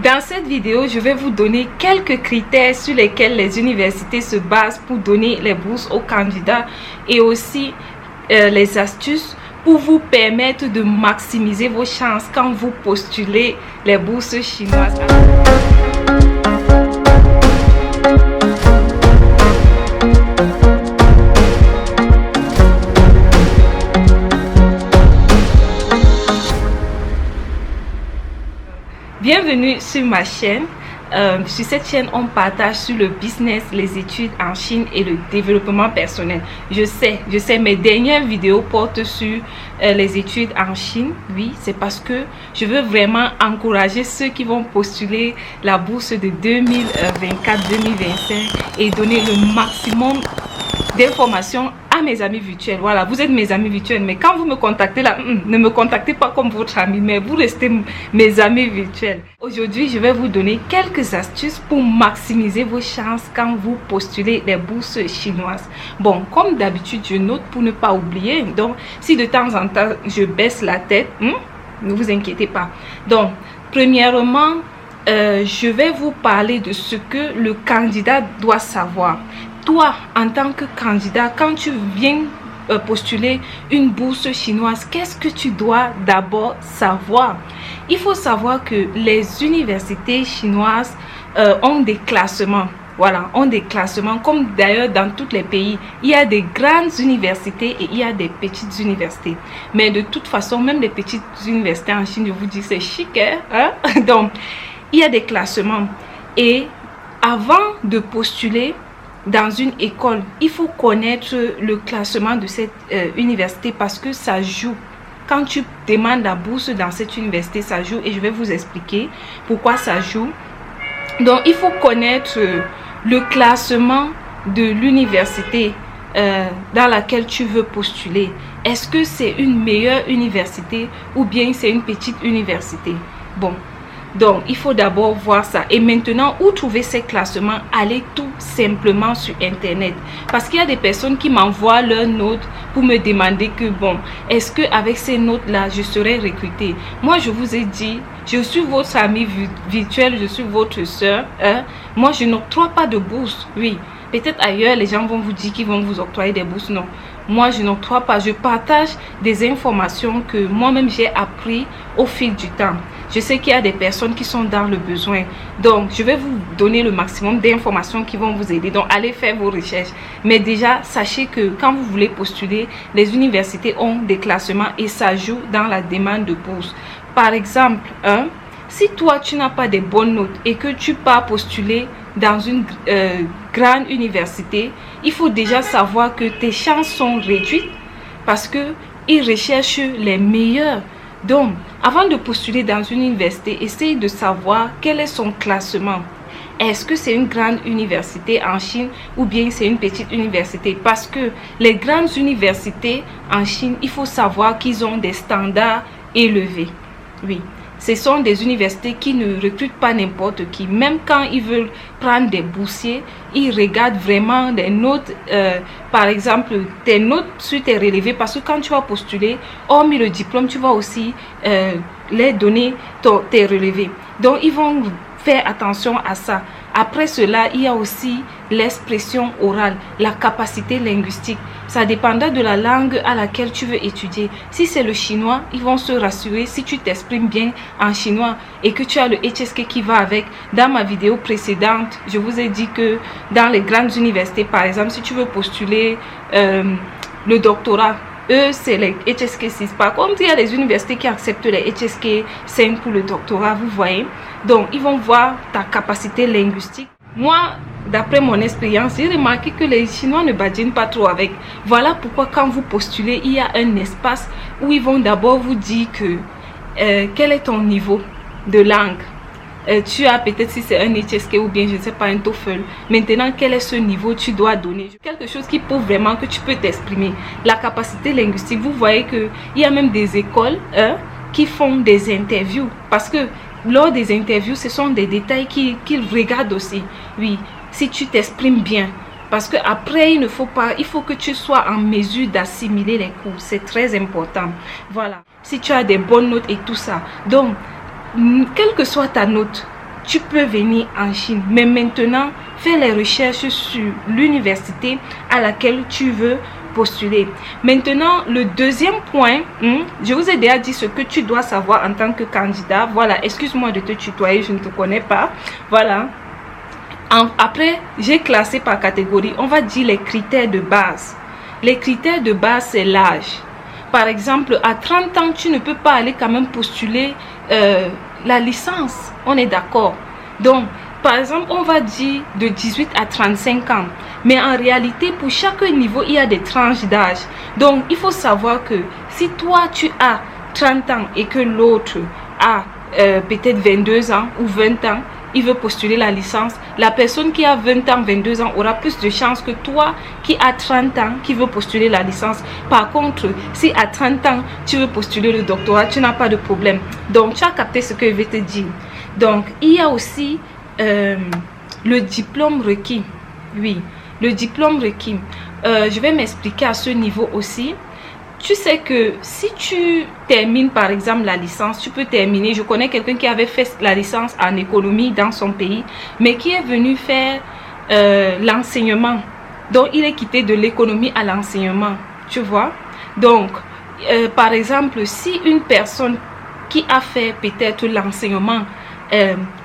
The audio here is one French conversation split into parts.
Dans cette vidéo, je vais vous donner quelques critères sur lesquels les universités se basent pour donner les bourses aux candidats et aussi les astuces pour vous permettre de maximiser vos chances quand vous postulez les bourses chinoises. Bienvenue sur ma chaîne. Sur cette chaîne, on partage sur le business, les études en Chine et le développement personnel. Je sais, mes dernières vidéos portent sur les études en Chine. Oui, c'est parce que je veux vraiment encourager ceux qui vont postuler la bourse de 2024-2025 et donner le maximum d'informations à mes amis virtuels. Voilà, vous êtes mes amis virtuels, mais quand vous me contactez là, ne me contactez pas comme votre ami, mais vous restez mes amis virtuels. Aujourd'hui, je vais vous donner quelques astuces pour maximiser vos chances quand vous postulez les bourses chinoises. Bon, comme d'habitude, je note pour ne pas oublier. Donc, si de temps en temps, je baisse la tête, ne vous inquiétez pas. Donc, premièrement, je vais vous parler de ce que le candidat doit savoir. Toi, en tant que candidat, quand tu viens postuler une bourse chinoise, qu'est-ce que tu dois d'abord savoir? Il faut savoir que les universités chinoises ont des classements. Voilà, ont des classements comme d'ailleurs dans tous les pays. Il y a des grandes universités et il y a des petites universités. Mais de toute façon, même les petites universités en Chine, je vous dis, c'est chic, hein? Donc, il y a des classements. Et avant de postuler dans une école, il faut connaître le classement de cette université parce que ça joue. Quand tu demandes la bourse dans cette université, ça joue et je vais vous expliquer pourquoi ça joue. Donc, il faut connaître le classement de l'université dans laquelle tu veux postuler. Est-ce que c'est une meilleure université ou bien c'est une petite université? Bon. Donc, il faut d'abord voir ça. Et maintenant, où trouver ces classements? Allez tout simplement sur Internet. Parce qu'il y a des personnes qui m'envoient leurs notes pour me demander que, bon, est-ce qu'avec ces notes-là, je serai recrutée? Moi, je vous ai dit, je suis votre ami virtuel, je suis votre soeur. Moi, je n'octroie pas de bourse. Oui, peut-être ailleurs, les gens vont vous dire qu'ils vont vous octroyer des bourses. Non. Moi, je n'octroie pas. Je partage des informations que moi-même j'ai appris au fil du temps. Je sais qu'il y a des personnes qui sont dans le besoin. Donc, je vais vous donner le maximum d'informations qui vont vous aider. Donc, allez faire vos recherches. Mais déjà, sachez que quand vous voulez postuler, les universités ont des classements et ça joue dans la demande de bourse. Par exemple, si toi, tu n'as pas de bonnes notes et que tu pars postuler dans une grande université, il faut déjà savoir que tes chances sont réduites parce qu'ils recherchent les meilleurs. Donc, avant de postuler dans une université, essaye de savoir quel est son classement. Est-ce que c'est une grande université en Chine ou bien c'est une petite université? Parce que les grandes universités en Chine, il faut savoir qu'ils ont des standards élevés. Oui. Ce sont des universités qui ne recrutent pas n'importe qui. Même quand ils veulent prendre des boursiers, ils regardent vraiment des notes, par exemple, tes notes sur tes relevés. Parce que quand tu vas postuler, hormis le diplôme, tu vas aussi les donner tes relevés. Donc, ils vont faire attention à ça. Après cela, il y a aussi l'expression orale, la capacité linguistique. Ça dépendra de la langue à laquelle tu veux étudier. Si c'est le chinois, ils vont se rassurer si tu t'exprimes bien en chinois et que tu as le HSK qui va avec. Dans ma vidéo précédente, je vous ai dit que dans les grandes universités, par exemple, si tu veux postuler le doctorat, eux, c'est les HSK 6. Par contre, il y a des universités qui acceptent les HSK 5 pour le doctorat, vous voyez. Donc, ils vont voir ta capacité linguistique. Moi, d'après mon expérience, j'ai remarqué que les Chinois ne badinent pas trop avec. Voilà pourquoi quand vous postulez, il y a un espace où ils vont d'abord vous dire que quel est ton niveau de langue. Tu as peut-être si c'est un HSK ou bien je ne sais pas un TOEFL. Maintenant, quel est ce niveau tu dois donner? Quelque chose qui prouve vraiment que tu peux t'exprimer. La capacité linguistique, vous voyez qu'il y a même des écoles qui font des interviews. Parce que lors des interviews, ce sont des détails qu'ils regardent aussi. Oui, si tu t'exprimes bien. Parce qu'après, il faut que tu sois en mesure d'assimiler les cours. C'est très important. Voilà. Si tu as des bonnes notes et tout ça. Donc, quelle que soit ta note, tu peux venir en Chine. Mais maintenant, fais les recherches sur l'université à laquelle tu veux postuler. Maintenant, le deuxième point, je vous ai déjà dit ce que tu dois savoir en tant que candidat. Voilà, excuse-moi de te tutoyer, je ne te connais pas. Voilà. Après, j'ai classé par catégorie. On va dire les critères de base. Les critères de base, c'est l'âge. Par exemple, à 30 ans, tu ne peux pas aller quand même postuler la licence. On est d'accord. Donc, par exemple, on va dire de 18 à 35 ans. Mais en réalité, pour chaque niveau, il y a des tranches d'âge. Donc, il faut savoir que si toi, tu as 30 ans et que l'autre a peut-être 22 ans ou 20 ans, il veut postuler la licence, la personne qui a 20 ans, 22 ans aura plus de chances que toi qui a 30 ans qui veut postuler la licence. Par contre, si à 30 ans, tu veux postuler le doctorat, tu n'as pas de problème. Donc, tu as capté ce que je vais te dire. Donc, il y a aussi le diplôme requis. Oui, le diplôme requis. Je vais m'expliquer à ce niveau aussi. Tu sais que si tu termines par exemple la licence, tu peux terminer. Je connais quelqu'un qui avait fait la licence en économie dans son pays, mais qui est venu faire l'enseignement. Donc, il est quitté de l'économie à l'enseignement. Tu vois? Donc, par exemple, si une personne qui a fait peut-être l'enseignement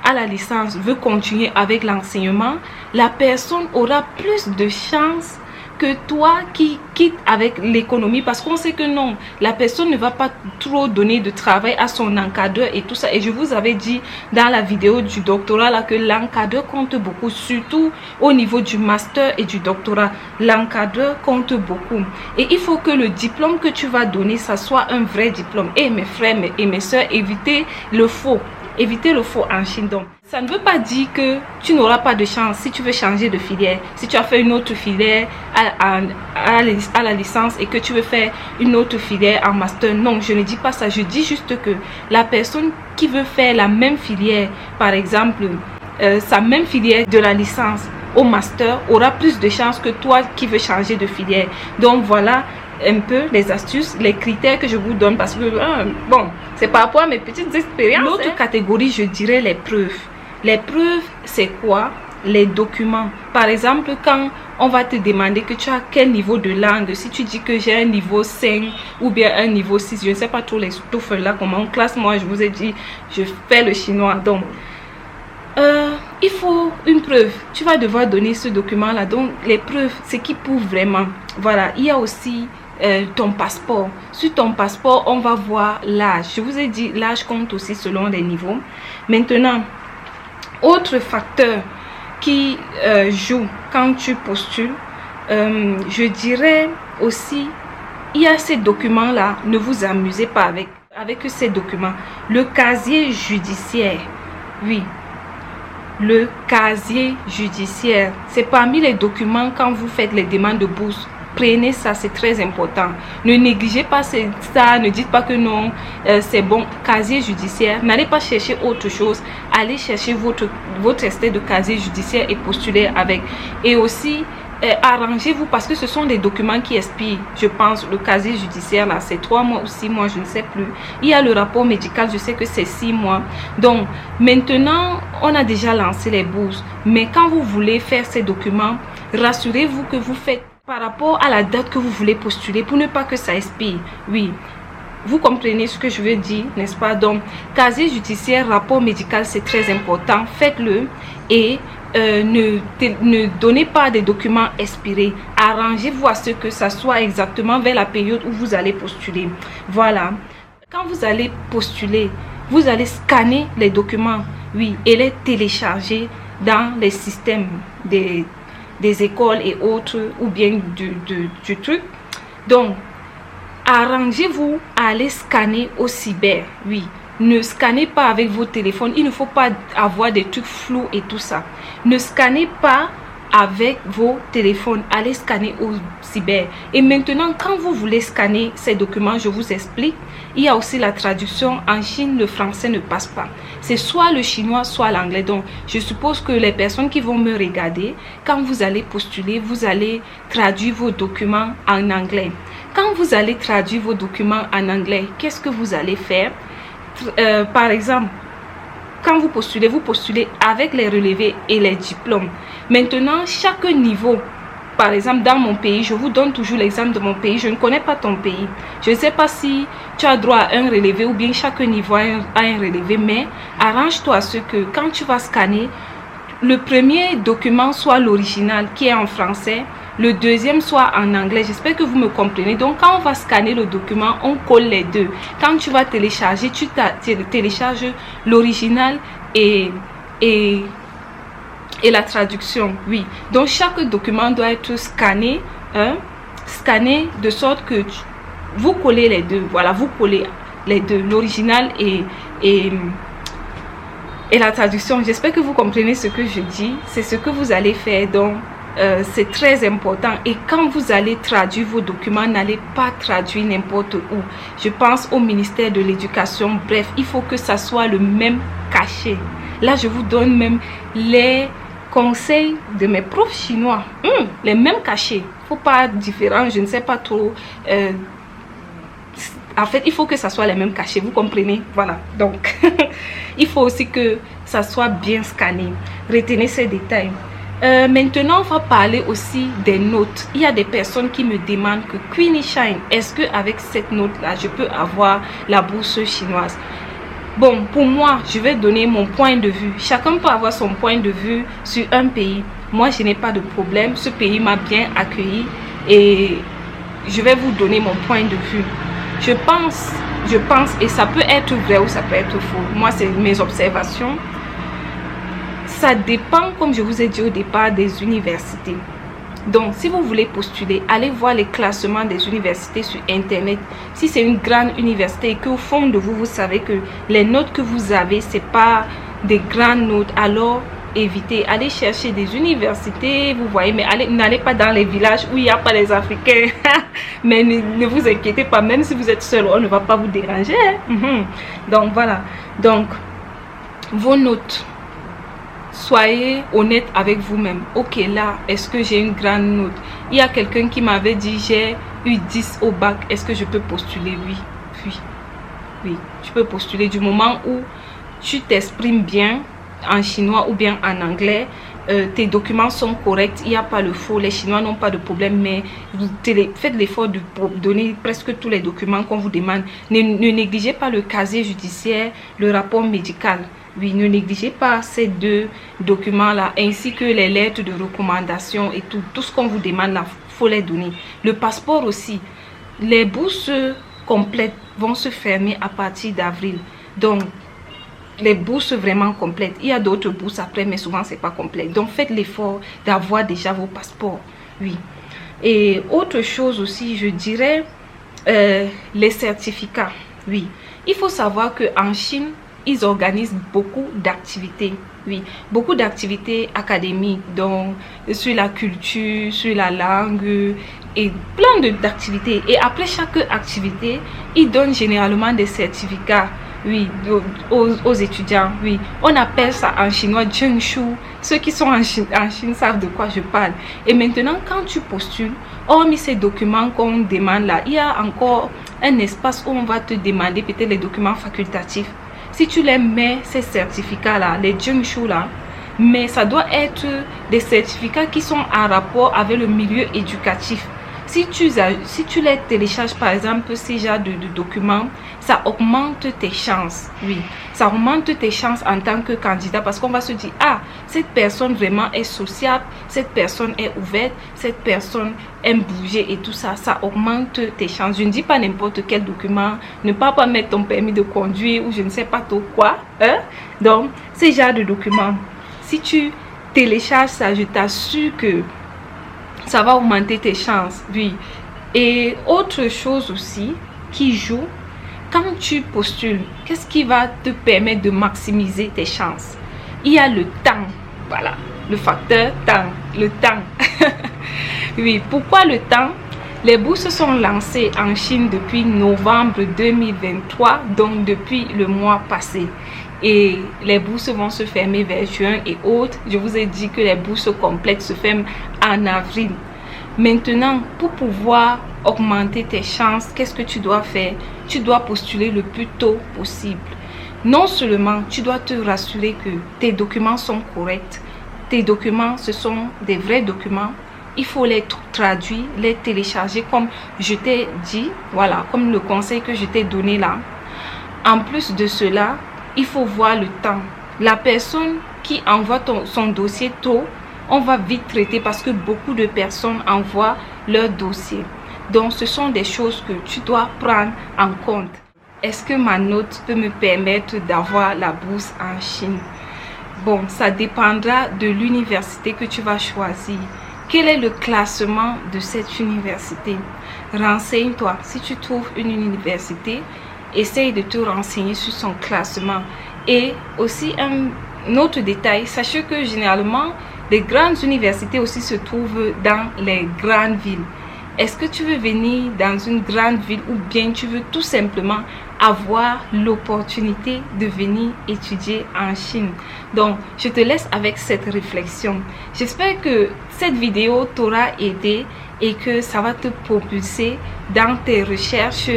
à la licence veut continuer avec l'enseignement, la personne aura plus de chances que toi qui quitte avec l'économie, parce qu'on sait que non, la personne ne va pas trop donner de travail à son encadreur et tout ça. Et je vous avais dit dans la vidéo du doctorat là que l'encadreur compte beaucoup, surtout au niveau du master et du doctorat. L'encadreur compte beaucoup et il faut que le diplôme que tu vas donner, ça soit un vrai diplôme. Et mes frères et mes soeurs, évitez le faux. Éviter le faux en Chine. Donc, ça ne veut pas dire que tu n'auras pas de chance si tu veux changer de filière. Si tu as fait une autre filière à la licence et que tu veux faire une autre filière en master. Non, je ne dis pas ça. Je dis juste que la personne qui veut faire la même filière, par exemple, sa même filière de la licence au master, aura plus de chances que toi qui veux changer de filière. Donc, voilà un peu les astuces, les critères que je vous donne parce que bon, c'est par rapport à mes petites expériences. L'autre catégorie, je dirais les preuves. Les preuves, c'est quoi? Les documents. Par exemple, quand on va te demander que tu as quel niveau de langue, si tu dis que j'ai un niveau 5 ou bien un niveau 6, je ne sais pas tous les TOEFL là comment on classe. Moi, je vous ai dit, je fais le chinois. Donc, il faut une preuve. Tu vas devoir donner ce document là. Donc, les preuves, c'est qui prouve vraiment. Voilà, il y a aussi ton passeport. Sur ton passeport, on va voir l'âge. Je vous ai dit, l'âge compte aussi selon les niveaux. Maintenant, autre facteur qui joue quand tu postules, je dirais aussi, il y a ces documents-là, ne vous amusez pas avec ces documents. Le casier judiciaire, oui. Le casier judiciaire, c'est parmi les documents quand vous faites les demandes de bourse. Prenez ça, c'est très important. Ne négligez pas ça, ne dites pas que non, c'est bon. Casier judiciaire, n'allez pas chercher autre chose. Allez chercher votre extrait de casier judiciaire et postuler avec. Et aussi, arrangez-vous parce que ce sont des documents qui expirent. Je pense le casier judiciaire là, c'est 3 mois ou 6 mois, je ne sais plus. Il y a le rapport médical, je sais que c'est 6 mois. Donc, maintenant, on a déjà lancé les bourses. Mais quand vous voulez faire ces documents, rassurez-vous que vous faites par rapport à la date que vous voulez postuler pour ne pas que ça expire. Oui, vous comprenez ce que je veux dire, n'est-ce pas? Donc, casier judiciaire, rapport médical, c'est très important. Faites-le et ne donnez pas des documents expirés. Arrangez-vous à ce que ça soit exactement vers la période où vous allez postuler. Voilà. Quand vous allez postuler, vous allez scanner les documents, oui, et les télécharger dans les systèmes des écoles et autres, ou bien du truc. Donc, arrangez-vous à aller scanner au cyber, oui. Ne scannez pas avec vos téléphones. Il ne faut pas avoir des trucs flous et tout ça. Ne scannez pas avec vos téléphones. Allez scanner au cyber. Et maintenant, quand vous voulez scanner ces documents, je vous explique. Il y a aussi la traduction. En Chine, le français ne passe pas. C'est soit le chinois, soit l'anglais. Donc, je suppose que les personnes qui vont me regarder, quand vous allez postuler, vous allez traduire vos documents en anglais. Quand vous allez traduire vos documents en anglais, qu'est-ce que vous allez faire? Par exemple, quand vous postulez avec les relevés et les diplômes. Maintenant, chaque niveau, par exemple, dans mon pays, je vous donne toujours l'exemple de mon pays. Je ne connais pas ton pays. Je ne sais pas si tu as droit à un relevé ou bien chaque niveau a un relevé, mais arrange-toi à ce que quand tu vas scanner, le premier document soit l'original qui est en français, le deuxième soit en anglais. J'espère que vous me comprenez. Donc, quand on va scanner le document, on colle les deux. Quand tu vas télécharger, tu télécharges l'original et la traduction. Oui. Donc, chaque document doit être scanné, scanné de sorte que vous collez les deux. Voilà, vous collez les deux, l'original et la traduction. J'espère que vous comprenez ce que je dis. C'est ce que vous allez faire. Donc, c'est très important. Et quand vous allez traduire vos documents, n'allez pas traduire n'importe où. Je pense au ministère de l'Éducation. Bref, il faut que ça soit le même cachet. Là, je vous donne même les conseils de mes profs chinois. Les mêmes cachets. Il ne faut pas différent. Je ne sais pas trop. En fait, il faut que ça soit les mêmes cachets. Vous comprenez? Voilà. Donc, il faut aussi que ça soit bien scanné. Retenez ces détails. Maintenant, on va parler aussi des notes. Il y a des personnes qui me demandent que Queenie Shine, est-ce qu'avec cette note-là, je peux avoir la bourse chinoise? Bon, pour moi, je vais donner mon point de vue. Chacun peut avoir son point de vue sur un pays. Moi, je n'ai pas de problème. Ce pays m'a bien accueilli et je vais vous donner mon point de vue. Je pense, et ça peut être vrai ou ça peut être faux. Moi, c'est mes observations. Ça dépend, comme je vous ai dit au départ, des universités. Donc, si vous voulez postuler, allez voir les classements des universités sur Internet. Si c'est une grande université et qu'au fond de vous, vous savez que les notes que vous avez, ce n'est pas des grandes notes, alors évitez. Allez chercher des universités, vous voyez, mais n'allez pas dans les villages où il n'y a pas les Africains. Mais ne vous inquiétez pas, même si vous êtes seul, on ne va pas vous déranger. Donc, voilà. Donc, vos notes. Soyez honnête avec vous-même. Ok, là, est-ce que j'ai une grande note? Il y a quelqu'un qui m'avait dit, j'ai eu 10 au bac. Est-ce que je peux postuler? Oui, tu peux postuler du moment où tu t'exprimes bien en chinois ou bien en anglais. Tes documents sont corrects, il n'y a pas le faux. Les Chinois n'ont pas de problème, mais faites l'effort de donner presque tous les documents qu'on vous demande. Ne négligez pas le casier judiciaire, le rapport médical. Oui, ne négligez pas ces deux documents-là, ainsi que les lettres de recommandation et tout ce qu'on vous demande là, il faut les donner. Le passeport aussi. Les bourses complètes vont se fermer à partir d'avril. Donc, les bourses vraiment complètes. Il y a d'autres bourses après, mais souvent, ce n'est pas complet. Donc, faites l'effort d'avoir déjà vos passeports. Oui. Et autre chose aussi, je dirais, les certificats. Oui. Il faut savoir qu'en Chine, ils organisent beaucoup d'activités. Oui, beaucoup d'activités académiques, donc sur la culture, sur la langue et plein d'activités. Et après chaque activité, ils donnent généralement des certificats, oui, aux étudiants. Oui, on appelle ça en chinois Zhengshu. Ceux qui sont en Chine savent de quoi je parle. Et maintenant, quand tu postules, hormis ces documents qu'on demande là, il y a encore un espace où on va te demander peut-être les documents facultatifs. Si tu les mets, ces certificats-là, les Zhengshu là, mais ça doit être des certificats qui sont en rapport avec le milieu éducatif. Si tu les télécharges, par exemple, ces genres de documents, ça augmente tes chances. Oui, ça augmente tes chances en tant que candidat parce qu'on va se dire, ah, cette personne vraiment est sociable, cette personne est ouverte, cette personne aime bouger et tout ça, ça augmente tes chances. Je ne dis pas n'importe quel document, ne pas mettre ton permis de conduire ou je ne sais pas trop quoi. Donc, ces genres de documents, si tu télécharges ça, je t'assure que ça va augmenter tes chances, oui. Et autre chose aussi qui joue, quand tu postules, qu'est-ce qui va te permettre de maximiser tes chances? Il y a le temps, voilà, le facteur temps, le temps. Oui, pourquoi le temps? Les bourses sont lancées en Chine depuis novembre 2023, donc depuis le mois passé. Et les bourses vont se fermer vers juin et autres. Je vous ai dit que les bourses complètes se ferment en avril. Maintenant, pour pouvoir augmenter tes chances, qu'est-ce que tu dois faire? Tu dois postuler le plus tôt possible. non seulement tu dois te rassurer que tes documents sont corrects, tes documents, ce sont des vrais documents, il faut les traduire, les télécharger comme je t'ai dit, voilà, comme le conseil que je t'ai donné là. En plus de cela, il faut voir le temps. La personne qui envoie son dossier tôt, on va vite traiter parce que beaucoup de personnes envoient leur dossier. Donc, ce sont des choses que tu dois prendre en compte. Est-ce que ma note peut me permettre d'avoir la bourse en Chine? Bon, ça dépendra de l'université que tu vas choisir. Quel est le classement de cette université? Renseigne-toi. Si tu trouves une université, essaye de te renseigner sur son classement. Et aussi un autre détail, sachez que généralement, les grandes universités aussi se trouvent dans les grandes villes. Est-ce que tu veux venir dans une grande ville ou bien tu veux tout simplement avoir l'opportunité de venir étudier en Chine? Donc, je te laisse avec cette réflexion. J'espère que cette vidéo t'aura aidé et que ça va te propulser dans tes recherches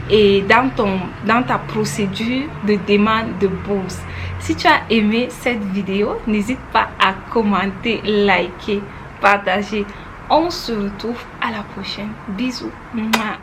et dans ta procédure de demande de bourse. Si tu as aimé cette vidéo, n'hésite pas à commenter, liker, partager. On se retrouve à la prochaine. Bisous. Mouah.